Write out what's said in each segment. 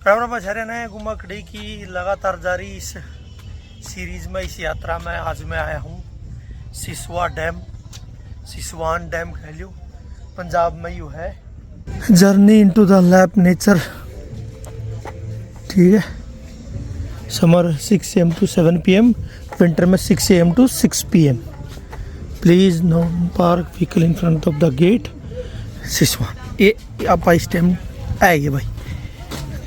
राम ने घुमाकड़ी की लगातार जारी इस सीरीज में, इस यात्रा में आज मैं आया हूँ सिसवान डैम कह लो, पंजाब में यू है। Journey into the lap nature, ठीक है। Summer 6 AM to 7 PM, winter में 6 AM to 6 PM। Please no park vehicle in front of the gate Siswan. ये आप इस टाइम आएगी भाई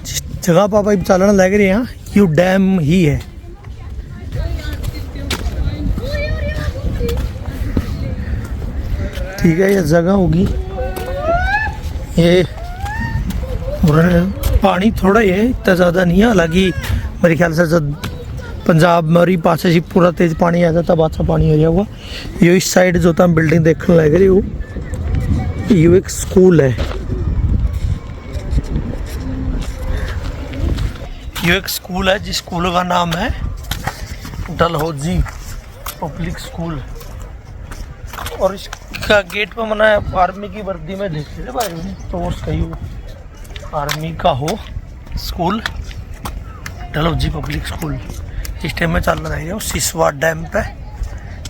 जिस जगह पर आप चलना लग रहे हैं, यू डैम ही है। ठीक है, ये जगह होगी ये, पानी थोड़ा ही है, इतना ज़्यादा नहीं है। हालांकि मेरे ख्याल से जब पंजाब में पास से पूरा तेज पानी आया था तब अच्छा पानी आ गया हुआ। ये इस साइड जो था बिल्डिंग देखने लग रही हो, ये एक स्कूल है। ये एक स्कूल है जिस स्कूल का नाम है डलहौजी पब्लिक स्कूल, और इसका गेट पे मना आर्मी की वर्दी में देख रहे भाई, तो सही आर्मी का हो स्कूल, डलहौजी पब्लिक स्कूल। इस टाइम में चल रहा है सिसवा डैम पे,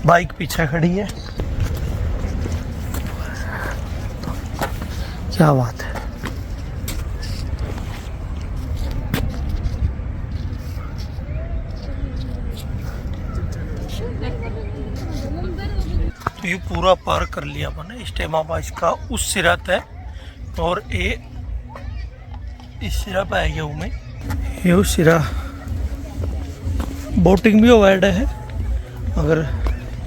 बाइक पीछे खड़ी है। क्या बात है। तो ये पूरा पार कर लिया मैंने। इस टाइम आप इसका उस सिरा है और ये इस सिरा पे आ गया हूँ मैं। ये उस सिरा बोटिंग भी अवॉइड है, अगर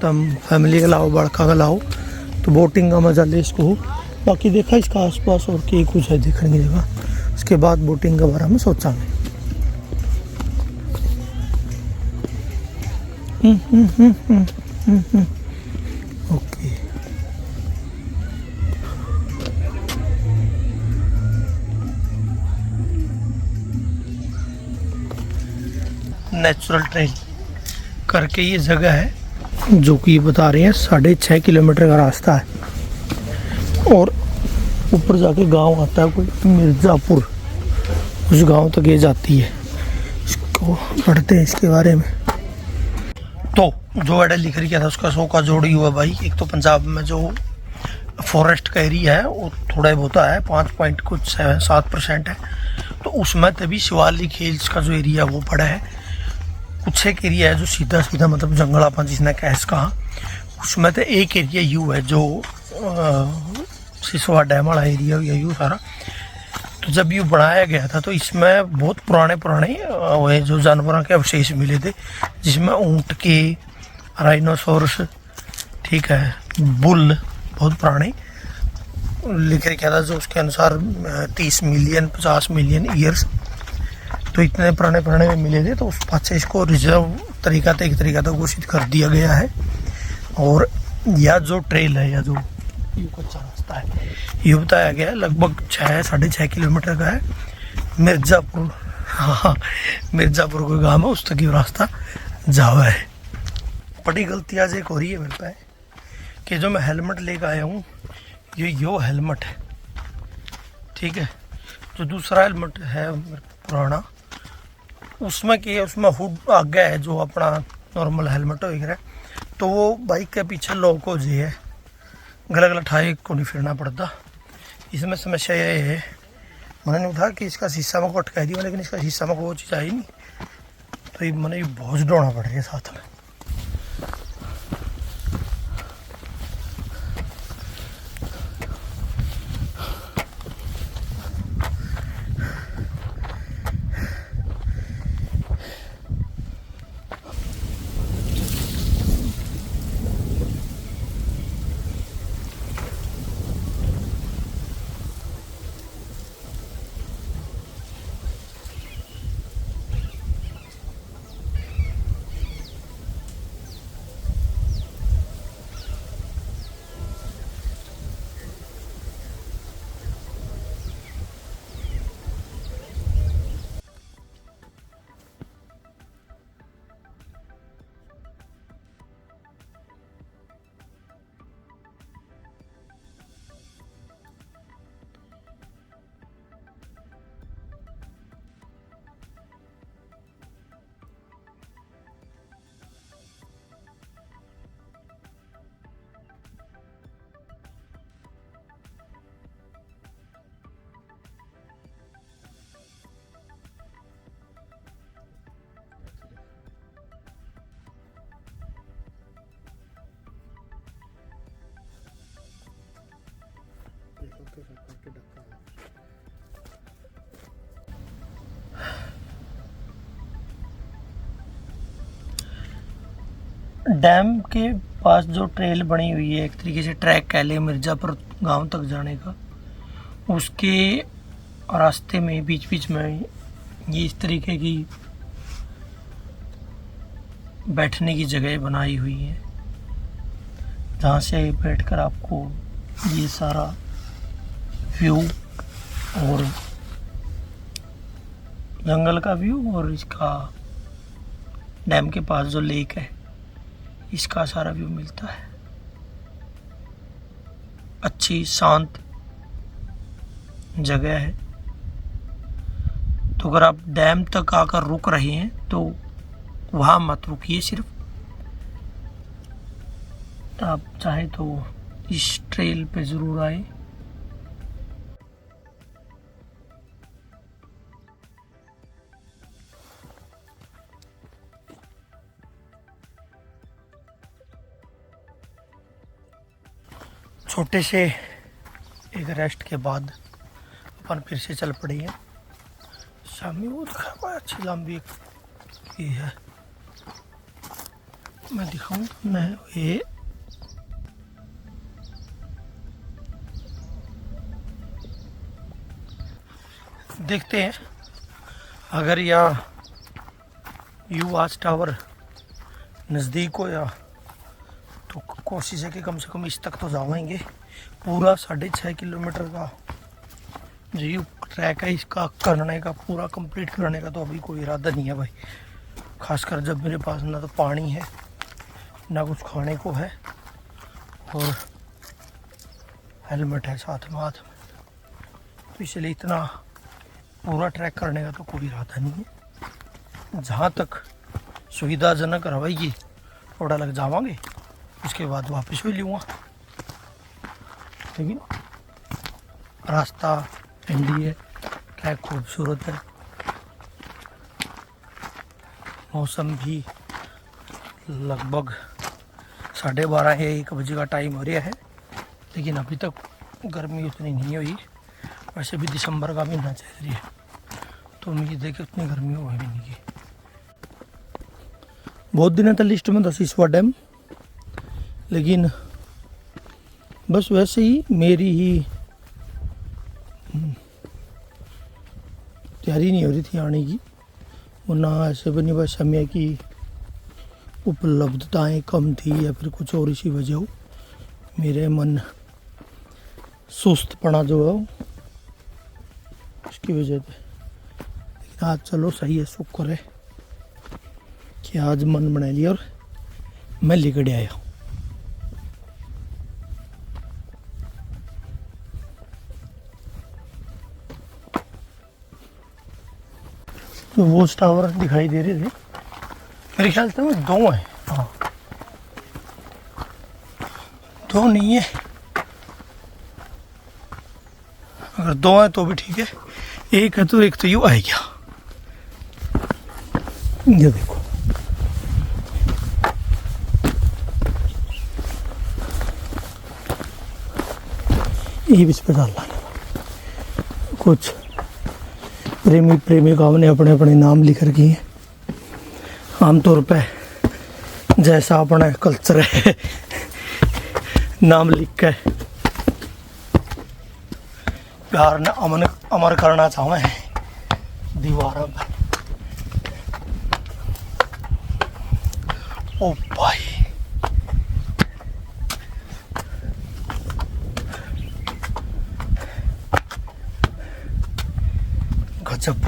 तुम फैमिली का लाओ बड़का का लाओ तो बोटिंग का मजा ले इसको। बाकी देखा इसका आसपास और क्या कुछ है देखने की जगह, उसके बाद बोटिंग के बारे में सोचा मैं। ओके, नेचुरल ट्रेल करके ये जगह है जो कि बता रहे हैं 6.5 किलोमीटर का रास्ता है, और ऊपर जाके गांव आता है कोई मिर्ज़ापुर, उस गांव तक ये जाती है। इसको पढ़ते हैं इसके बारे में। तो जो एडा लिख रही था उसका 100 का जोड़ी हुआ भाई। एक तो पंजाब में जो फॉरेस्ट का एरिया है वो थोड़ा बहुत है, 5.7% है, तो उसमें तभी शिवालिक हिल्स का जो एरिया है वो पड़ा है। कुछ एक एरिया है जो सीधा सीधा मतलब जंगलापन जिसने कैस कहा, उसमें तो एक एरिया यू है जो सिसवा डैम वाला एरिया यू सारा। तो जब यू बनाया गया था तो इसमें बहुत पुराने जो जानवरों के अवशेष मिले थे, जिसमें ऊँट के, राइनोसोरस, ठीक है, बुल, बहुत पुराने लिख रखा था जो उसके अनुसार 30 मिलियन 50 मिलियन ईयर्स, तो इतने पुराने मिले थे। तो उस बात से इसको रिजर्व एक तरीका तो घोषित कर दिया गया है। और यह जो ट्रेल है या जो यू कच्चा रास्ता है, ये बताया गया है लगभग 6.5 किलोमीटर का है। मिर्ज़ापुर, हाँ मिर्ज़ापुर कोई गाँव है, उस तक ये रास्ता जावा है। बड़ी गलती आज एक हो रही है मेरे पे कि जो मैं हेलमेट लेकर आया हूँ यो हेलमेट है, ठीक है। जो दूसरा हेलमेट है पुराना, उसमें क्या है, उसमें हुड आगे है जो अपना नॉर्मल हेलमेट हो, तो वो बाइक के पीछे लॉक हो जाए है, गला ठाए को नहीं फिरना पड़ता। इसमें समस्या ये है, मैंने नहीं था कि इसका शीशा में को अटका दिया, लेकिन इसका शीशा में को वो चीज़ आई नहीं, तो ये मैंने बहुत ढोना पड़ रही है साथ में। डैम के पास जो ट्रेल बनी हुई है, एक तरीके से ट्रैक कह ले, मिर्ज़ापुर गांव तक जाने का, उसके रास्ते में बीच बीच में ये इस तरीके की बैठने की जगह बनाई हुई है, जहाँ से बैठकर आपको ये सारा व्यू और जंगल का व्यू और इसका डैम के पास जो लेक है इसका सारा व्यू मिलता है। अच्छी शांत जगह है। तो अगर आप डैम तक आकर रुक रहे हैं तो वहाँ मत रुकिए, सिर्फ आप चाहे तो इस ट्रेल पे ज़रूर आए। छोटे से एक रेस्ट के बाद अपन फिर से चल पड़े हैं। सामने वो दिखा हुआ अच्छी लंबी एक ये है, मैं दिखाऊं मैं ये देखते हैं। अगर यह यू वॉच टावर नज़दीक हो या तो कोशिश है कि कम से कम इस तक तो जाएंगे। पूरा 6.5 किलोमीटर का जो ये ट्रैक है इसका करने का, पूरा कंप्लीट करने का तो अभी कोई इरादा नहीं है भाई। खासकर जब मेरे पास ना तो पानी है ना कुछ खाने को है और हेलमेट है साथ में हाथ में, तो इसलिए इतना पूरा ट्रैक करने का तो कोई इरादा नहीं है। जहाँ तक सुविधाजनक रहेगी थोड़ा लग जावांगे, उसके बाद वापस भी लूँगा। लेकिन रास्ता ठंडी है, क्या खूबसूरत है, मौसम भी लगभग 12:30 या 1 बजे का टाइम हो रहा है, लेकिन अभी तक गर्मी उतनी नहीं हुई। वैसे भी दिसंबर का महीना चल रही है तो उम्मीद है कि उतनी गर्मी हो भी नहीं की। बहुत दिन तक लिस्ट में था सिसवा डैम, लेकिन बस वैसे ही मेरी ही तैयारी नहीं हो रही थी आने की, वरना ऐसे बनी बस समय की उपलब्धताएं कम थी या फिर कुछ और इसी वजह हो, मेरे मन सुस्तपना जो है उसकी वजह से। लेकिन आज चलो सही है, शुक्र है कि आज मन बना लिया और मैं लिकड़ आया। तो वो टावर दिखाई दे रहे थे, मेरे ख्याल से वो 2 हैं। हाँ 2 नहीं है, अगर 2 हैं तो भी ठीक है, एक है तो एक तो यूँ आ गया। ये देखो ये भी इस पर डाल लाने कुछ प्रेमिकाओं ने अपने अपने नाम लिख रखे हैं। आमतौर पे जैसा अपना कल्चर है नाम लिख के प्यार ने अमर करना चाहते हैं दीवार पर। ओ भाई गजब।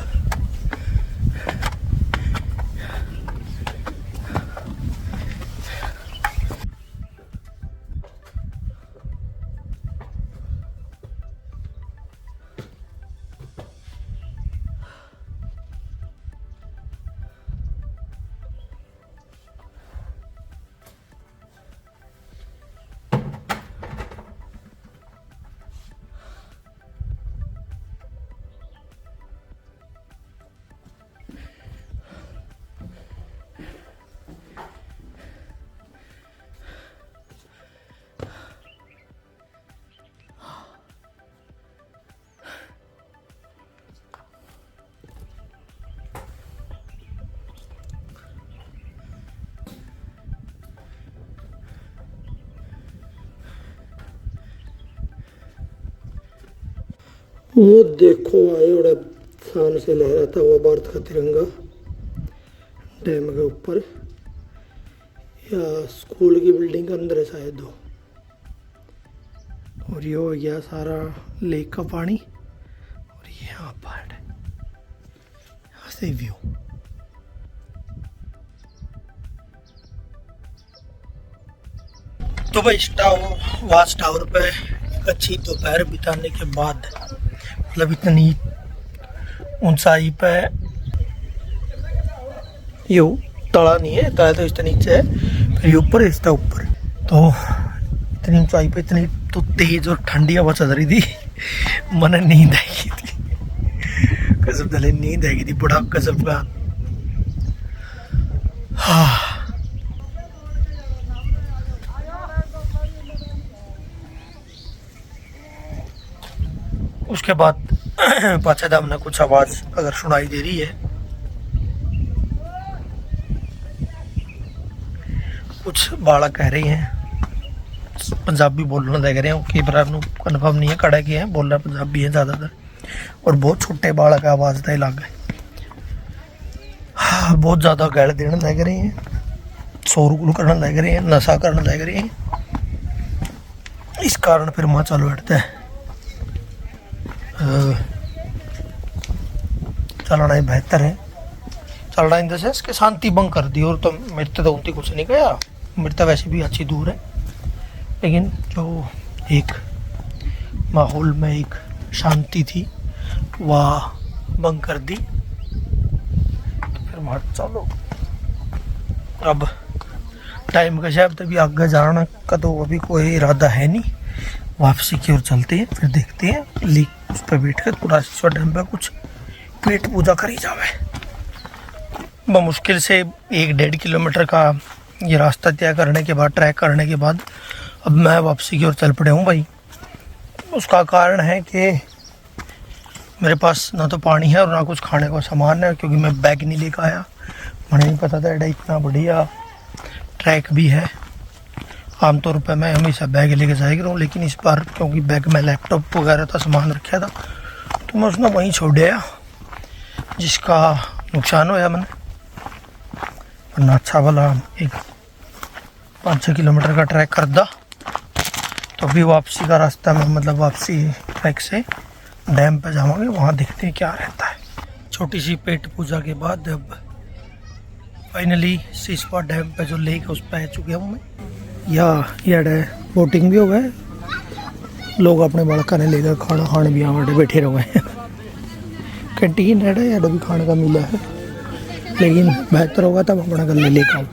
वो देखो भाई बड़ा शान से लहराता हुआ भारत का तिरंगा डैम के ऊपर, या स्कूल की बिल्डिंग के अंदर है शायद वो। और ये हो गया सारा लेक का पानी, और ये यहाँ पहाड़ है, यहाँ से व्यू। तो भाई वाच टावर पे एक अच्छी दोपहर बिताने के बाद, मतलब इतनी ऊंचाई पे, ये तला नहीं है, तला तो इससे नीचे है, फिर ये ऊपर इसका ऊपर, तो इतनी ऊंचाई पे इतनी तो तेज और ठंडी हवा चल रही थी, मन नींद आई थी, गजब दले नींद आई थी, बड़ा गजब का। हाँ, उसके बाद पाछे दामने कुछ आवाज अगर सुनाई दे रही है, कुछ बालक कह रही हैं, पंजाबी बोलना लग रहे हैं, कई बार कन्फर्म नहीं है, कड़ा की है, बोलना पंजाबी है ज़्यादातर, और बहुत छोटे बालक आवाज़ का इलाका है। हाँ, बहुत ज़्यादा गैल देने लग रहे हैं, शोर करने लग रहे हैं, नशा करने लग रहे हैं, इस कारण फिर माँ चालू बैठता है चलना ही बेहतर है। चलना इन से इसके शांति भंग कर दी, और तो मेरे तो उनती कुछ नहीं गया, मेरे तो वैसे भी अच्छी दूर है, लेकिन जो एक माहौल में एक शांति थी वह भंग कर दी। तो फिर मत चलो, अब टाइम का शायद तभी आगे जाना का तो अभी कोई इरादा है नहीं, वापसी की ओर चलते हैं, फिर देखते हैं लेक उस पर बैठ कर पूरा डैम पर कुछ पेट पूजा करी जावे। मुश्किल से 1-1.5 किलोमीटर का ये रास्ता तय करने के बाद, ट्रैक करने के बाद, अब मैं वापसी की ओर चल पड़े हूँ भाई। उसका कारण है कि मेरे पास ना तो पानी है और ना कुछ खाने का सामान है, क्योंकि मैं बैग नहीं लेकर आया, मुझे नहीं पता था एडा इतना बढ़िया ट्रैक भी है। आमतौर पर मैं हमेशा बैग लेके जाया करूँ, लेकिन इस बार क्योंकि बैग में लैपटॉप वगैरह था, सामान रखा था, तो मैं उसने वहीं छोड़ दिया, जिसका नुकसान होया मैंने। वरना अच्छा वाला एक 5-6 किलोमीटर का ट्रैक कर दा, तो अभी वापसी का रास्ता में, मतलब वापसी ट्रैक से डैम पे जावांगे, वहाँ देखते हैं क्या रहता है। छोटी सी पेट पूजा के बाद अब फाइनली सिसवा डैम पे जो लेक है उस पर आ चुके हूँ मैं। या बोटिंग भी हो गए, लोग अपने बालका ने लेकर खाना खाने भी यहाँ बैठे रह गए। कैंटीन है या भी खाने का मिला है, लेकिन बेहतर होगा तब अपना घर ले लेकर आऊँ।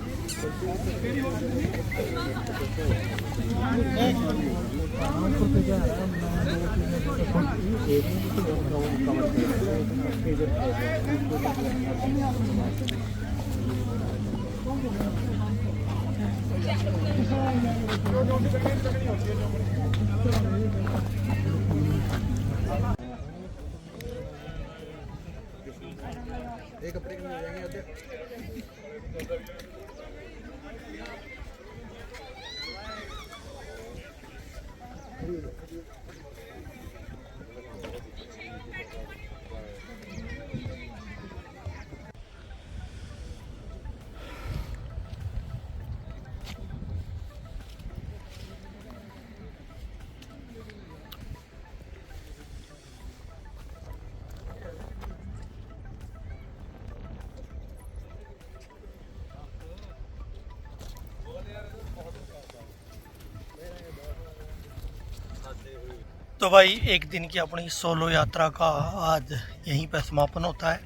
तो भाई एक दिन की अपनी सोलो यात्रा का आज यहीं पर समापन होता है।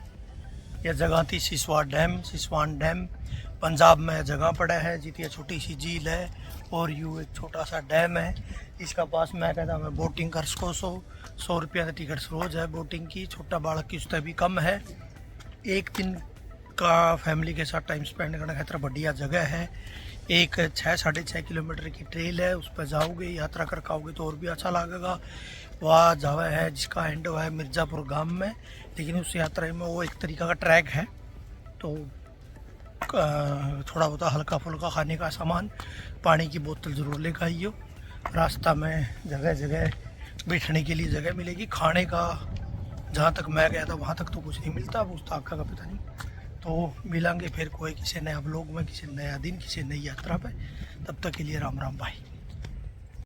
यह जगह थी सिसवान डैम, पंजाब में जगह पड़ा है, जितनी छोटी सी झील है और यूँ एक छोटा सा डैम है। इसका पास मैं कहता मैं बोटिंग कर सको 100 रुपया का टिकट रोज है बोटिंग की, छोटा बालक की उससे भी कम है। एक दिन का फैमिली के साथ टाइम स्पेंड करने खातिर बढ़िया जगह है। एक 6-6.5 किलोमीटर की ट्रेल है, उस पर जाओगे, यात्रा कर पाओगे तो और भी अच्छा लगेगा। वहाँ जावा है जिसका एंड हुआ है मिर्ज़ापुर गांव में, लेकिन उस यात्रा में वो एक तरीका का ट्रैक है, तो थोड़ा बहुत हल्का फुल्का खाने का सामान, पानी की बोतल ज़रूर लेकर आइयो। रास्ता में जगह जगह बैठने के लिए जगह मिलेगी। खाने का जहाँ तक मैं गया था वहाँ तक तो कुछ नहीं मिलता, अब उस तक का पता नहीं। तो मिलेंगे फिर कोई किसी नया ब्लॉग में, किसी नया दिन, किसी नई यात्रा पे। तब तक के लिए राम राम भाई।